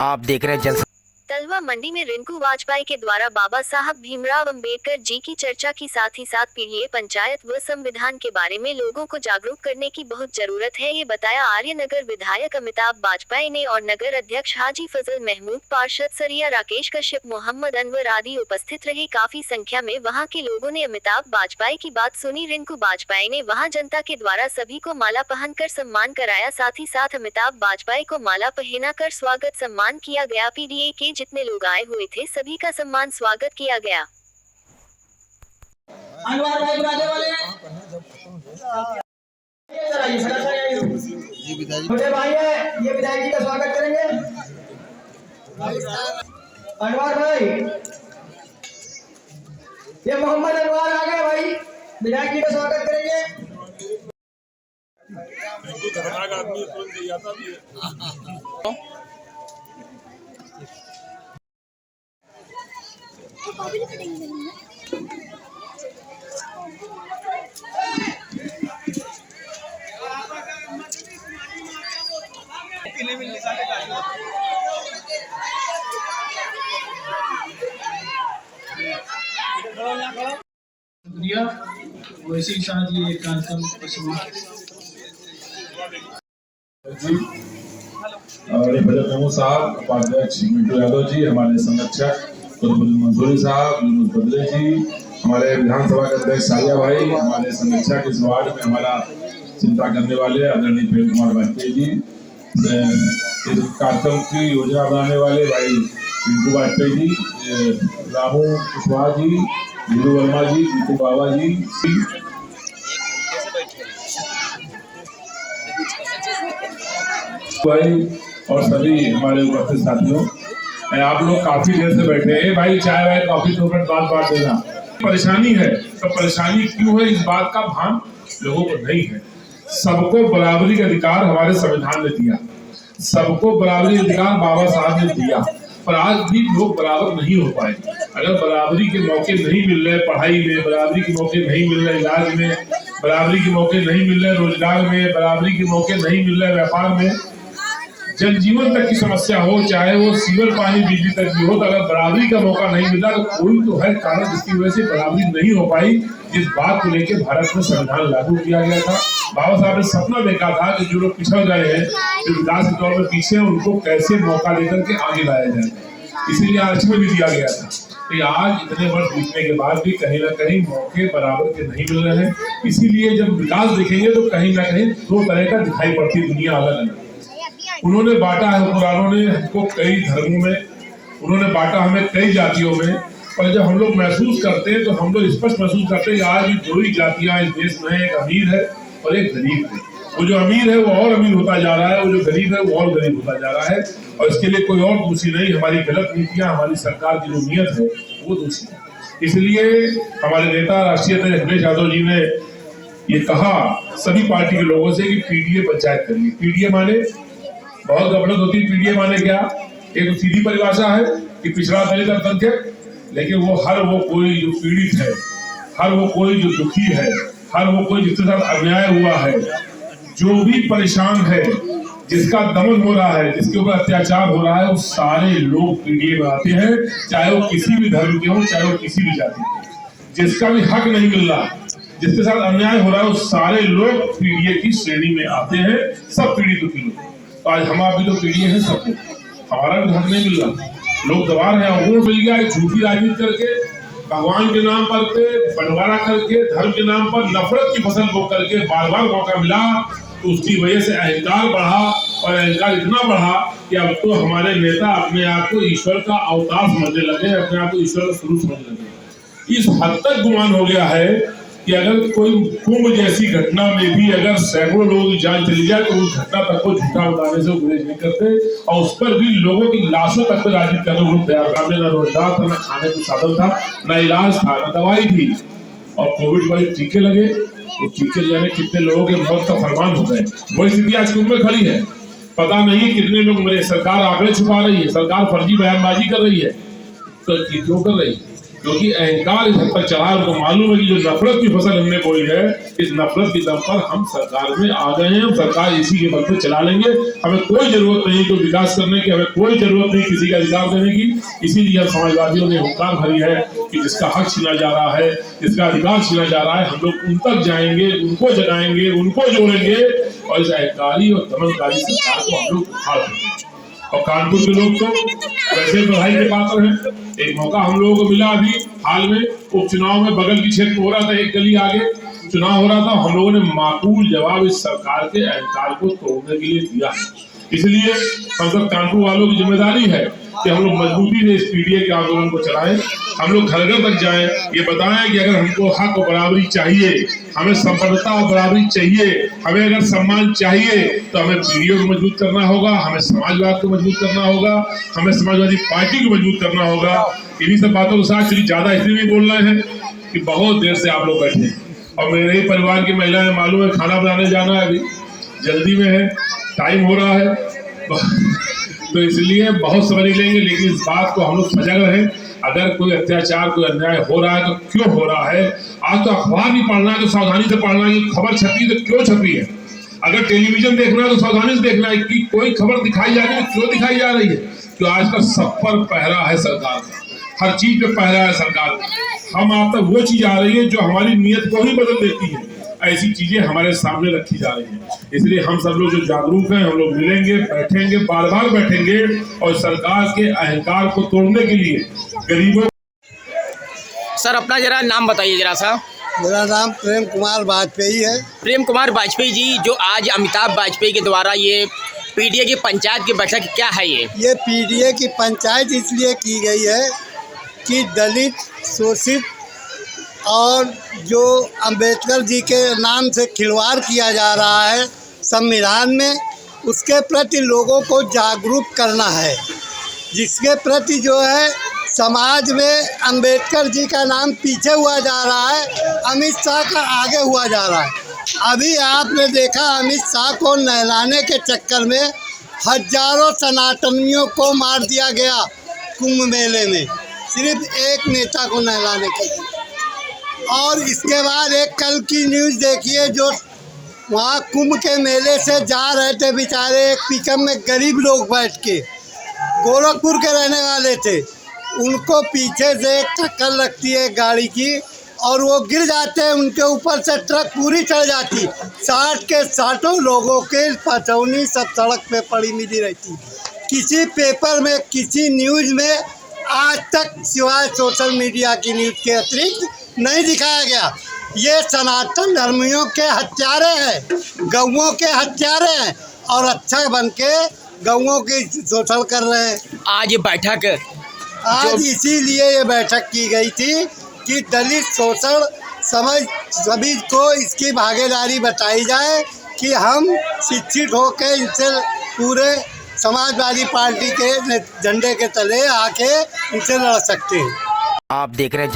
आप देख रहे हैं तलवा मंडी में रिंकू वाजपेयी के द्वारा बाबा साहब भीमराव अंबेडकर जी की चर्चा की साथ ही साथ पीढ़ीय पंचायत व संविधान के बारे में लोगों को जागरूक करने की बहुत जरूरत है, ये बताया आर्यनगर विधायक अमिताभ वाजपेयी ने और नगर अध्यक्ष हाजी फजल महमूद, पार्षद सरिया राकेश कश्यप, मोहम्मद अनवर आदि उपस्थित रहे। काफी संख्या में वहां के लोगों ने अमिताभ वाजपेयी की बात सुनी। रिंकू वाजपेयी ने वहां जनता के द्वारा सभी को माला पहनकर सम्मान कराया, साथ ही साथ अमिताभ वाजपेयी को माला पहना कर स्वागत सम्मान किया गया। पीडीए के जितने लोग आए हुए थे सभी का सम्मान स्वागत किया गया। अनवर भाई बुलाने वाले छोटे भाई है, ये विधायक जी का स्वागत करेंगे। अनवर भाई, ये मोहम्मद अनवर आ गए भाई, विधायक जी का स्वागत करेंगे। शुक्रिया। और इसी के साथ ये कार्यक्रम हमारे बजट महमूद साहब, उपाध्यक्ष मिंटू यादव जी, हमारे संरक्षक मंसूरी साहब, यूनुस बदले जी, हमारे विधानसभा के अध्यक्ष सारिया भाई, हमारे संरक्षक इस वार्ड में हमारा चिंता करने वाले आदरणीय प्रेम कुमार वाजपेयी जी, इस कार्यक्रम की योजना बनाने वाले भाई रिंकू वाजपेयी जी, रामू कुशवाहा जी, वीरू वर्मा जी, जीतू बाबा जी, भाई और सभी हमारे उपस्थित साथियों, आप लोग काफी देर से बैठे हैं भाई, चाय वाय कॉफी 2 मिनट बाद बांट देना। परेशानी है तो परेशानी क्यों है, इस बात का भान लोगों को नहीं है। सबको बराबरी का अधिकार हमारे संविधान ने दिया, सबको बराबरी अधिकार बाबा साहब ने दिया, पर आज भी लोग बराबर नहीं हो पाए। अगर बराबरी के मौके नहीं मिल रहे पढ़ाई में, बराबरी के मौके नहीं मिल रहे इलाज में, बराबरी के मौके नहीं मिल रहे रोजगार में, बराबरी के मौके नहीं मिल रहे व्यापार में, जनजीवन तक की समस्या हो, चाहे वो सीवर पानी बिजली तक की हो, तो अगर बराबरी का मौका नहीं मिला तो कोई तो है कारण जिसकी वजह से बराबरी नहीं हो पाई। जिस बात को लेकर भारत में संविधान लागू किया गया था, बाबा साहब ने सपना देखा था कि जो लोग पिछड़ गए हैं, जो विकास के तौर पर पीछे हैं, उनको कैसे मौका लेकर के आगे लाया जाए, इसीलिए आरक्षण भी दिया गया था। तो आज इतने वर्ष बीतने के बाद भी कहीं ना कहीं मौके बराबर के नहीं मिल रहे हैं। इसीलिए जब विकास देखेंगे तो कहीं ना कहीं 2 तरह का दिखाई पड़ती दुनिया अलग अलग। उन्होंने बांटा है पुरानों ने हमको कई धर्मों में, उन्होंने बांटा हमें कई जातियों में, पर जब हम लोग महसूस करते हैं तो हम लोग स्पष्ट महसूस करते हैं कि आज भी 2 ही जातियां इस देश में, एक अमीर है और एक गरीब है। वो जो अमीर है वो और अमीर होता जा रहा है, वो जो गरीब है वो और गरीब होता जा रहा है, और इसके लिए कोई और दोषी नहीं, हमारी गलत नीतियां, हमारी सरकार की जो नीयत है वो दोषी है। इसलिए हमारे नेता राष्ट्रीय अध्यक्ष अखिलेश यादव जी ने ये कहा सभी पार्टी के लोगों से कि पीडीए पंचायत करिए। पीडीए माने बहुत गड़बड़ होती है। पीडीए माने क्या, एक तो सीधी परिभाषा है कि पिछड़ा दलित अल्पसंख्यक, लेकिन वो हर वो कोई जो पीड़ित है, हर वो कोई जो दुखी है, हर वो कोई जिसके साथ अन्याय हुआ है, जो भी परेशान है, जिसका दमन हो रहा है, जिसके ऊपर अत्याचार हो रहा है, वो सारे लोग पीडीए में आते हैं, चाहे वो किसी भी धर्म के हो, चाहे वो किसी भी जाति के। जिसका भी हक नहीं मिल रहा, जिसके साथ अन्याय हो रहा है, वो सारे लोग पीडीए की श्रेणी में आते हैं, सब पीड़ित दुखी लोग। तो आज हम आप भी तो पीड़ित हैं, सबको हमारा भी हक नहीं मिल रहा, लोग दबा रहे हैं। वोट मिल गया झूठी राजनीति करके, भगवान के नाम पर बंटवारा करके, धर्म के नाम पर नफरत की फसल बो करके बार बार मौका मिला, तो उसकी वजह से अहंकार बढ़ा, और अहंकार इतना बढ़ा कि अब तो हमारे नेता अपने आप को ईश्वर का अवतार समझने लगे, अपने आप को ईश्वर का स्वरूप समझने लगे। इस हद तक गुमान हो गया है कि अगर कोई कुंभ जैसी घटना में भी अगर सैकड़ों लोगों की जान चली जाए तो उस घटना तक को झूठा बताने से गुरेज नहीं करते, और उस पर भी लोगों की लाशों तक पर राजनीति करने को तैयार। सामने न रोजगार था, न खाने को साधन था, न इलाज था, न दवाई थी, और कोविड वाले टीके लगे, तो टीके जाने कितने लोगों के मौत का फरमान हो गए। वही स्थिति आज कुंभ में खड़ी है, पता नहीं कितने लोग मरे। सरकार आंकड़े छुपा रही है, सरकार फर्जी बयानबाजी कर रही है, तो क्यों कर रही है? क्योंकि अहंकार इस हद तक चला है, उनको मालूम है कि जो नफरत की फसल हमने बोई है, इस नफरत की दम पर हम सरकार में आ गए हैं, हम सरकार इसी के बल पर चला लेंगे। हमें कोई जरूरत नहीं कोई विकास करने की, हमें कोई जरूरत नहीं किसी का अधिकार देने की। इसीलिए हम समाजवादियों ने हुंकार भरी है कि जिसका हक छीना जा रहा है, जिसका अधिकार छीना जा रहा है, हम लोग उन तक जाएंगे, उनको जगाएंगे, उनको जोड़ेंगे और इस अहंकारी और दमनकारी सरकार को हम लोग उखाड़ देंगे। और कानपुर के लोग तो वैसे बधाई के पात्र हैं। एक मौका हम लोगों को मिला अभी हाल में उपचुनाव में, बगल की क्षेत्र में हो रहा था, एक गली आगे चुनाव हो रहा था, हम लोगों ने माकूल जवाब इस सरकार के अहंकार को तोड़ने के लिए दिया है। इसलिए हम सब कानपुर वालों की जिम्मेदारी है कि हम लोग मजबूती से इस पीडीए के आंदोलन को चलाएं, हम लोग घर घर तक जाएं, ये बताएं कि अगर हमको हक और बराबरी चाहिए, हमें संपन्नता और बराबरी चाहिए, हमें अगर सम्मान चाहिए, तो हमें पीडीए को मजबूत करना होगा, हमें समाजवाद को मजबूत करना होगा, हमें समाजवादी पार्टी को मजबूत करना होगा। इन्हीं सब बातों के साथ चलिए ज्यादा इसलिए नहीं बोल रहे हैं कि बहुत देर से आप लोग बैठे हैं और मेरे ही परिवार की महिलाएं मालूम है खाना बनाने जाना है, अभी जल्दी में है, टाइम हो रहा है, तो इसलिए बहुत समय नहीं लेंगे। लेकिन इस बात को हम लोग सजग रहें, अगर कोई अत्याचार कोई अन्याय हो रहा है तो क्यों हो रहा है। आज तो अखबार भी पढ़ना है तो सावधानी से पढ़ना है, खबर छपी तो क्यों छपी है। अगर टेलीविजन देखना है तो सावधानी से देखना है कि कोई खबर दिखाई जा रही है, क्यों दिखाई जा रही है। तो आज का सब पर पहरा है सरकार का, हर चीज पे पहरा है सरकार का। हम आप तक वो चीज आ रही है जो हमारी नीयत को ही बदल देती है, ऐसी चीजें हमारे सामने रखी जा रही हैं। इसलिए हम सब लोग जो जागरूक हैं, हम लोग मिलेंगे, बैठेंगे, बार बार बैठेंगे और सरकार के अहंकार को तोड़ने के लिए गरीबों। सर अपना जरा नाम बताइए जरा सा। मेरा नाम प्रेम कुमार वाजपेयी है। प्रेम कुमार वाजपेयी जी, जो आज अमिताभ वाजपेयी के द्वारा ये पीडीए की पंचायत की बैठक क्या है ये पीडीए की पंचायत इसलिए की गई है कि दलित, शोषित और जो अंबेडकर जी के नाम से खिलवाड़ किया जा रहा है संविधान में, उसके प्रति लोगों को जागरूक करना है। जिसके प्रति जो है समाज में अंबेडकर जी का नाम पीछे हुआ जा रहा है, अमित शाह का आगे हुआ जा रहा है। अभी आपने देखा अमित शाह को नहलाने के चक्कर में हजारों सनातनियों को मार दिया गया कुंभ मेले में, सिर्फ एक नेता को नहलाने के लिए। और इसके बाद एक कल की न्यूज़ देखिए, जो वहाँ कुंभ के मेले से जा रहे थे बेचारे एक पिकअप में गरीब लोग बैठ के, गोरखपुर के रहने वाले थे, उनको पीछे से एक टक्कर लगती है गाड़ी की और वो गिर जाते हैं, उनके ऊपर से ट्रक पूरी चढ़ जाती, 60 के 60 लोगों के पचौनी सब सड़क पे पड़ी मिली रहती। किसी पेपर में, किसी न्यूज़ में आज तक सिवाय सोशल मीडिया की न्यूज़ के अतिरिक्त नहीं दिखाया गया। ये सनातन धर्मियों के हत्यारे हैं, गौओं के हत्यारे हैं और अच्छा बन के गौओं की शोषण कर रहे हैं। आज ये बैठक आज इसीलिए ये बैठक की गई थी कि दलित शोषण सभी को इसकी भागीदारी बताई जाए कि हम शिक्षित होकर इनसे पूरे समाजवादी पार्टी के झंडे के तले आके इनसे लड़ सकते हैं। आप देख रहे हैं